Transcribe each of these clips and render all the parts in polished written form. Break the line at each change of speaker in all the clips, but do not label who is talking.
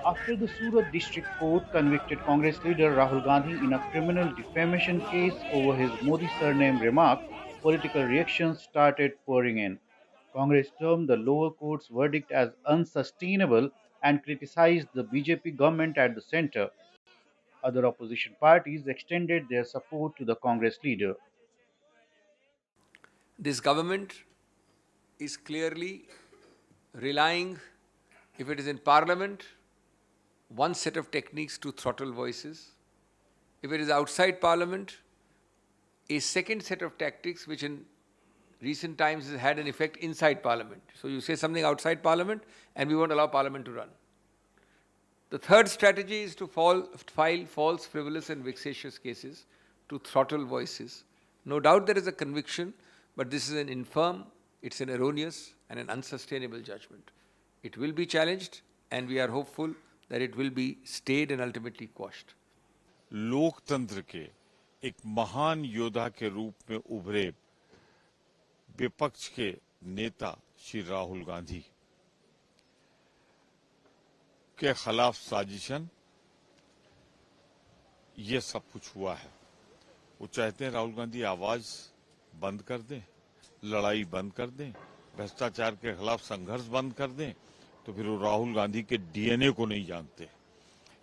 After the Surat District Court convicted Congress leader Rahul Gandhi in a criminal defamation case over his Modi surname remark, political reactions started pouring in. Congress termed the lower court's verdict as unsustainable and criticized the BJP government at the center. Other opposition parties extended their support to the Congress leader.
This government is clearly relying, if it is in parliament, one set of techniques to throttle voices. If it is outside parliament, a second set of tactics which in recent times has had an effect inside parliament. So you say something outside parliament and we won't allow parliament to run. The third strategy is to file false, frivolous and vexatious cases to throttle voices. No doubt there is a conviction, but this is an infirm, it's an erroneous and an unsustainable judgment. It will be challenged and we are hopeful that it will be stayed and ultimately quashed.
लोकतंत्र के एक महान योद्धा के रूप में उभरे विपक्ष के नेता श्री राहुल गांधी के खिलाफ साजिशन, ये सब कुछ हुआ है। वो चाहते हैं राहुल गांधी आवाज बंद कर दें, लड़ाई बंद कर दें, भ्रष्टाचार के खिलाफ संघर्ष बंद कर दें, तो फिर वो राहुल गांधी के डीएनए को नहीं जानते।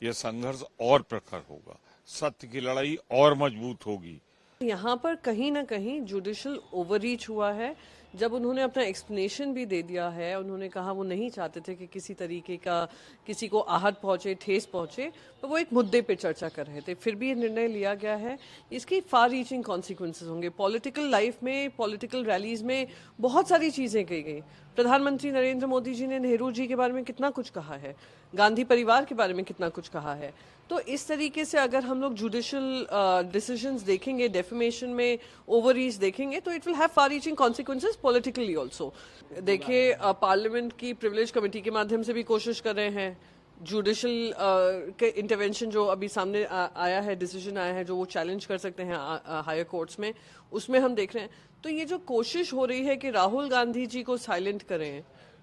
यह संघर्ष और प्रखर होगा, सत्य की लड़ाई और मजबूत होगी।
यहाँ पर कहीं ना कहीं जुडिशियल ओवररीच हुआ है। जब उन्होंने अपना एक्सप्लेनेशन भी दे दिया है, उन्होंने कहा वो नहीं चाहते थे कि किसी तरीके का किसी को आहत पहुंचे, ठेस पहुंचे, तो वो एक मुद्दे पे चर्चा कर रहे थे। फिर भी ये निर्णय लिया गया है। इसकी फार रीचिंग कॉन्सिक्वेंसेस होंगे। पॉलिटिकल लाइफ में, पॉलिटिकल रैलीज में बहुत सारी चीज़ें कही गई। प्रधानमंत्री नरेंद्र मोदी जी ने नेहरू जी के बारे में कितना कुछ कहा है, गांधी परिवार के बारे में कितना कुछ कहा है। तो इस तरीके से अगर हम लोग जुडिशियल डिसीजंस देखेंगे, डेफेमेशन में ओवररीच देखेंगे, तो it will have far reaching consequences politically also. देखिए, पार्लियामेंट की प्रिविलेज कमेटी के माध्यम से भी कोशिश कर रहे हैं। जुडिशियल के इंटरवेंशन जो अभी सामने आया है, डिसीजन आया है जो वो चैलेंज कर सकते हैं हायर कोर्ट्स में, उसमें हम देख रहे हैं। तो ये जो कोशिश हो रही है कि राहुल गांधी जी को साइलेंट करें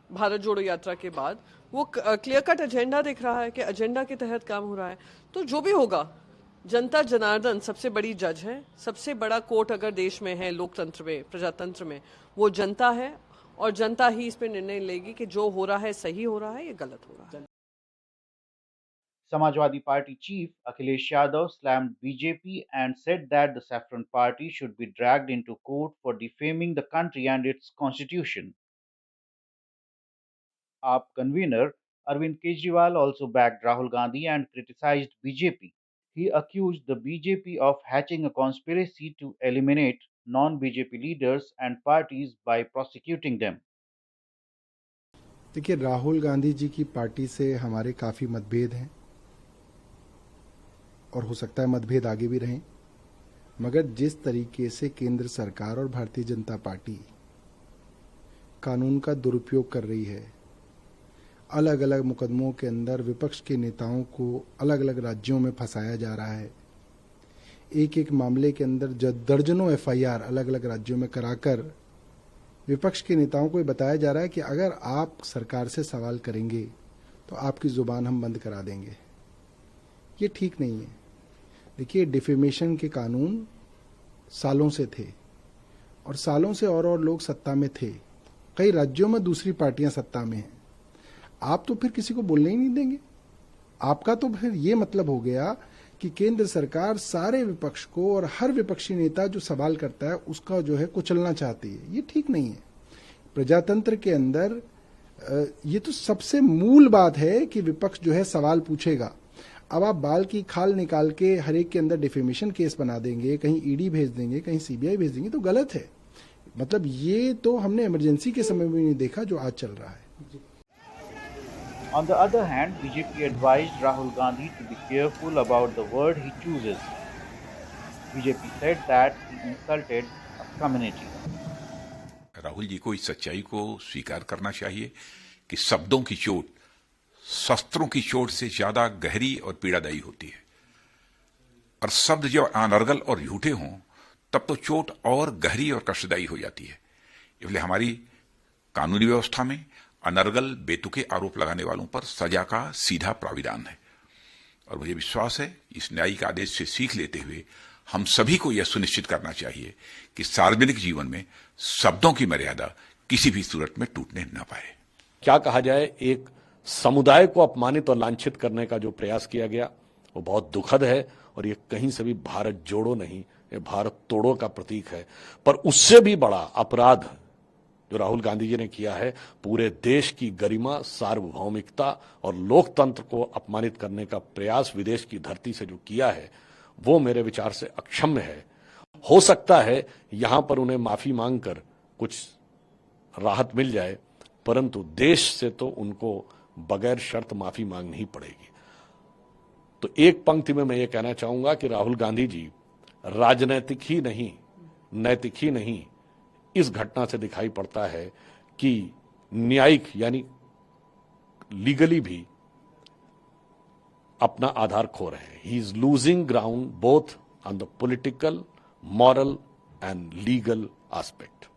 भारत जोड़ो यात्रा के बाद, वो क्लियर कट एजेंडा दिख रहा है कि एजेंडा के तहत काम हो रहा है। तो जो भी होगा, जनता जनार्दन सबसे बड़ी जज है। सबसे बड़ा कोर्ट अगर देश में है, लोकतंत्र में, प्रजातंत्र में, वो जनता है और जनता ही इस पर निर्णय लेगी कि जो हो रहा है सही हो रहा है या गलत हो रहा है।
Samajwadi Party chief Akhilesh Yadav slammed BJP and said that the Saffron Party should be dragged into court for defaming the country and its constitution. AAP convener Arvind Kejriwal also backed Rahul Gandhi and criticized BJP. He accused the BJP of hatching a conspiracy to eliminate non-BJP leaders and parties by prosecuting them.
देखिए, राहुल गांधी जी की party से हमारे काफ़ी मतभेद हैं और हो सकता है मतभेद आगे भी रहें, मगर जिस तरीके से केंद्र सरकार और भारतीय जनता पार्टी कानून का दुरुपयोग कर रही है, अलग अलग मुकदमों के अंदर विपक्ष के नेताओं को अलग अलग राज्यों में फंसाया जा रहा है, एक एक मामले के अंदर दर्जनों एफआईआर अलग अलग राज्यों में कराकर विपक्ष के नेताओं को ये बताया जा रहा है कि अगर आप सरकार से सवाल करेंगे तो आपकी जुबान हम बंद करा देंगे। ये ठीक नहीं है। देखिए, डिफेमेशन के कानून सालों से थे और सालों से और लोग सत्ता में थे। कई राज्यों में दूसरी पार्टियां सत्ता में हैं। आप तो फिर किसी को बोलने ही नहीं देंगे। आपका तो फिर ये मतलब हो गया कि केंद्र सरकार सारे विपक्ष को और हर विपक्षी नेता जो सवाल करता है उसका जो है कुचलना चाहती है। ये ठीक नहीं है। प्रजातंत्र के अंदर ये तो सबसे मूल बात है कि विपक्ष जो है सवाल पूछेगा। अब आप बाल की खाल निकाल के हर एक के अंदर डिफेमेशन केस बना देंगे, कहीं ईडी भेज देंगे, कहीं सीबीआई भेज देंगे, तो गलत है। मतलब ये तो हमने इमरजेंसी के समय में नहीं देखा जो आज चल रहा है।
On the other hand, BJP advised Rahul Gandhi to be careful about the word he chooses. BJP said that he insulted a community.
Rahul ji को इस सच्चाई को स्वीकार करना चाहिए कि शब्दों की चोट शस्त्रों की चोट से ज्यादा गहरी और पीड़ादायी होती है, और शब्द जब अनर्गल और झूठे हों तब तो चोट और गहरी और कष्टदायी हो जाती है। इसलिए हमारी कानूनी व्यवस्था में अनर्गल बेतुके आरोप लगाने वालों पर सजा का सीधा प्राविधान है। और मुझे विश्वास है इस न्यायिक आदेश से सीख लेते हुए हम सभी को यह सुनिश्चित करना चाहिए कि सार्वजनिक जीवन में शब्दों की मर्यादा किसी भी सूरत में टूटने न पाए।
क्या कहा जाए, एक समुदाय को अपमानित और लांछित करने का जो प्रयास किया गया वो बहुत दुखद है और ये कहीं से भी भारत जोड़ो नहीं, ये भारत तोड़ो का प्रतीक है। पर उससे भी बड़ा अपराध जो राहुल गांधी जी ने किया है, पूरे देश की गरिमा, सार्वभौमिकता और लोकतंत्र को अपमानित करने का प्रयास विदेश की धरती से जो किया है, वो मेरे विचार से अक्षम्य है। हो सकता है यहां पर उन्हें माफी मांगकर कुछ राहत मिल जाए, परंतु देश से तो उनको बगैर शर्त माफी मांगनी ही पड़ेगी। तो एक पंक्ति में मैं ये कहना चाहूंगा कि राहुल गांधी जी राजनैतिक ही नहीं, नैतिक ही नहीं, इस घटना से दिखाई पड़ता है कि न्यायिक यानी लीगली भी अपना आधार खो रहे हैं। He is losing ground both on the political, moral and legal aspect.